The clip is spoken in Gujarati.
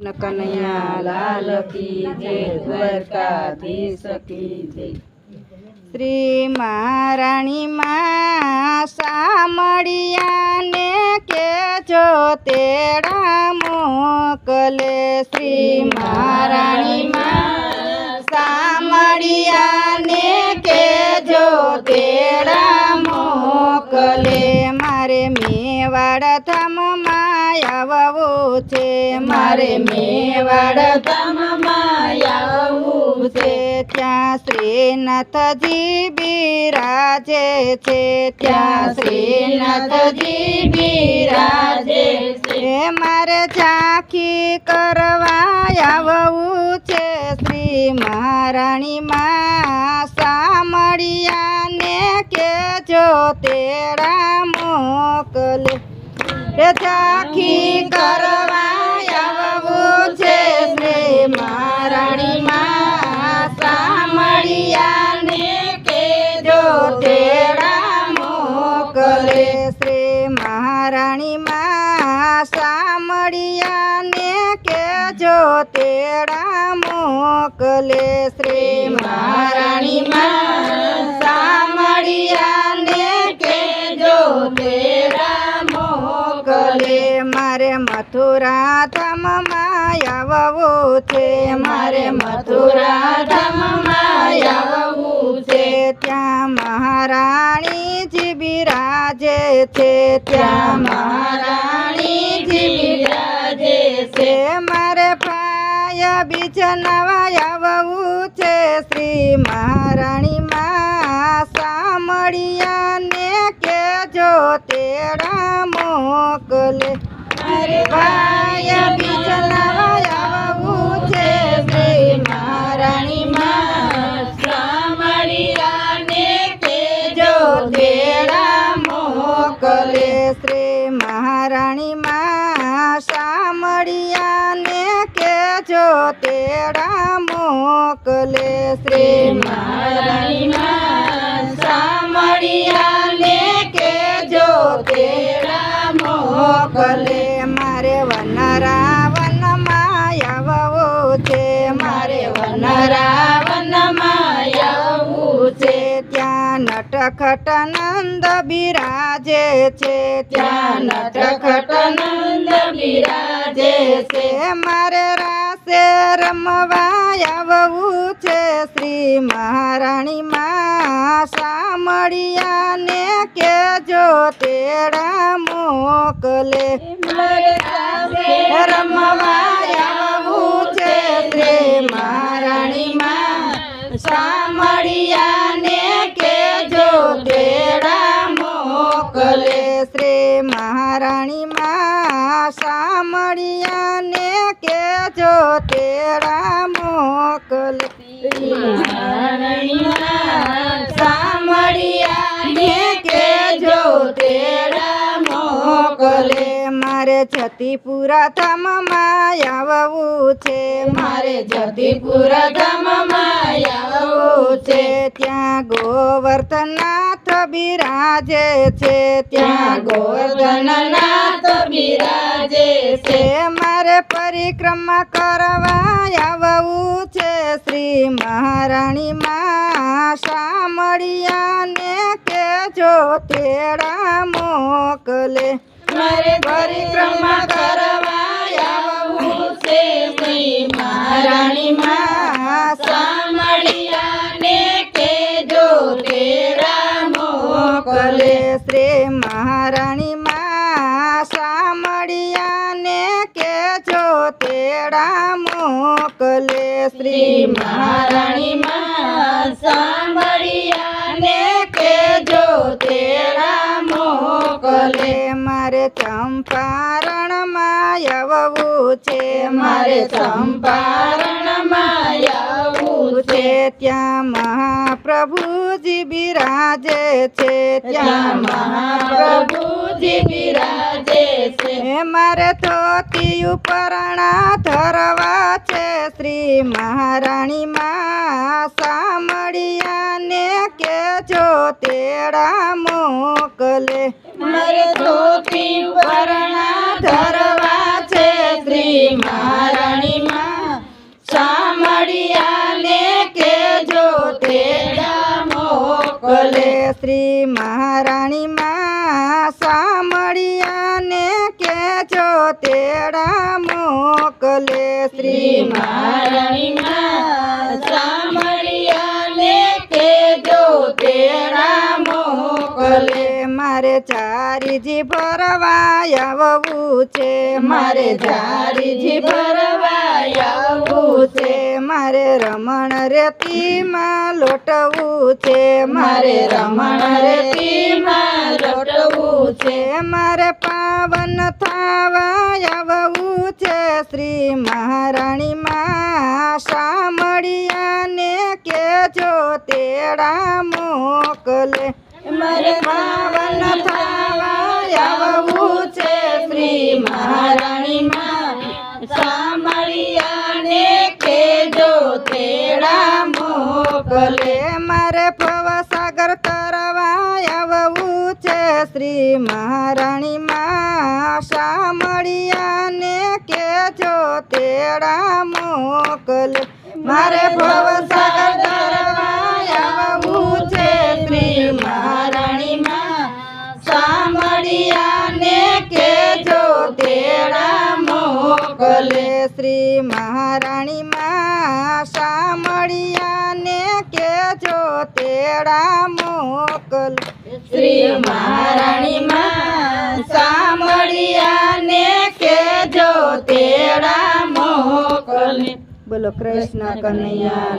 કનૈયા લાલ કી જય, દ્વારકાધીશ કી જય। શ્રી મહારાણી માં સામળિયાને કેજો તેડા મોકલે। શ્રી મહારાણી માં સામળિયાને કેજો તેડા મોકલે। મારે મેવાડ ધામમાં આવવું છે, મારે મેવાડ ધામમાં આવવું છે। ત્યાં શ્રીનાથજી બિરાજે છે, ત્યાં શ્રીનાથજી બિરાજે છે। મારે ઝાંખી કરવા આવવું છે। શ્રી મહારાણી માં સામળિયાને કેજો તેડા મોકલે। ઝાંખી કરવા આવવું છે। શ્રી મહારાણી માં સામળિયાને કેજો તેડા મોકલે। શ્રી મહારાણી માં સામળિયાને કેજો તેડા મોકલે। શ્રી મહારાણી માં સામળિયાને કેજો તેડા મોકલે। મારે મથુરા ધામમાં આવવું છે, મારે મથુરા ધામમાં આવવું છે। ત્યાં મહારાણીજી બિરાજે છે, ત્યાં મહારાણીજી બિરાજે છે। મારે ભાઈ બીજ નવા આવવું છે। શ્રી મહારાણી માં સામળિયાને કેજો તેડા મોકલે। મારે ભાઈ બીજ નવા આવવું છે। શ્રી મહારાણી માં સામળિયાને કેજો તેડા મોકલે। શ્રી મહારાણી માં સામળિયાને કેજો તેડા મોકલે। શ્રી મહારાણી માં સામળિયાને કેજો તેડા મોકલે। મારે વનરાવનમાં આવવું છે, મારે વનરાવનમાં આવવું છે। ત્યાં નટખટ નંદ બિરાજે છે, ત્યાં નટખટ નંદ બિરાજે છે। મારે રાસે રમવા આવવું છે। શ્રી મહારાણી માં સામળિયાને કેજો તેડા મોકલે। મારે રાસે રમવા આવવું છે। શ્રી મહારાણી માં સામળિયાને કેજો તેડા મોકલે। શ્રી મહારાણી માં સામળિયાને કેજો તેડા મોકલે। મહારાણી માં સામળિયાને કેજો તેડા મોકલે। મારે જતીપુરા ધામમાં આવવું છે, મારે જતીપુર ધામમાં આવવું છે। ત્યાં ગોવર્ધનનાથ બિરાજે છે, ત્યાં ગોવર્ધનનાથ બિરાજે છે। મારે પરિક્રમા કરવા આવવું છે। શ્રી મહારાણી માં સામળિયાને કેજો તેડા મોકલે। મારે પરિક્રમા કરવા આવવું છે। શ્રી મહારાણી માં સામળિયાને કેજો તેડા મોકલે। શ્રી મહારાણી માં સામળિયાને કેજો તેડા મોકલે। શ્રી મહારાણી માં સામળિયાને કેજો તેડા મોકલે। મારે ચંપારણમાં આવવું છે, મારે ચંપારણમાં આવવું છે। ત્યાં મહાપ્રભુજી બિરાજે છે, ત્યાં મહાપ્રભુજી બિરાજે છે। મારે ધોતી ઉપરણા ધરવા છે। શ્રી મહારાણી માં સામળિયાને કેજો તેડા મોકલે। મારે ધોતી ઉપરણા ધરવા છે। શ્રી મહારાણી શ્રી મહારાણી માં સામળિયાને કેજો તેડા મોકલે શ્રી મહારાણી માં સામળિયાને કેજો તેડા મોકલે મારે ચારીજી ભરવા આવવું છે મારે ઝારીજી ભરવા આવવું છે મારે રમણ રેતીમાં લોટવું છે મારે રમણ રેતીમાં લોટવું છે મારે પાવન થાવા આવવું છે શ્રી મહારાણી માં સામળિયાને કેજો તેડા મોકલે મારે પાવન થવા આવવું છે શ્રી મહારાણી માં સામળિયાને કેજો તેડા મોકલે મારે ભવસાગર તરવા આવવું છે શ્રી મહારાણી માં સામળિયાને કેજો તેડા મોકલે મારે ભવસાગર તરવા આવવું છે શ્રી મહારાણી માં સામળિયાને કેજો તેડા મોકલે શ્રી મહારાણી માં સામળિયાને કેજો તેડા મોકલે શ્રી મહારાણી માં સામળિયાને કેજો તેડા મોકલે બોલો કૃષ્ણ કનૈયા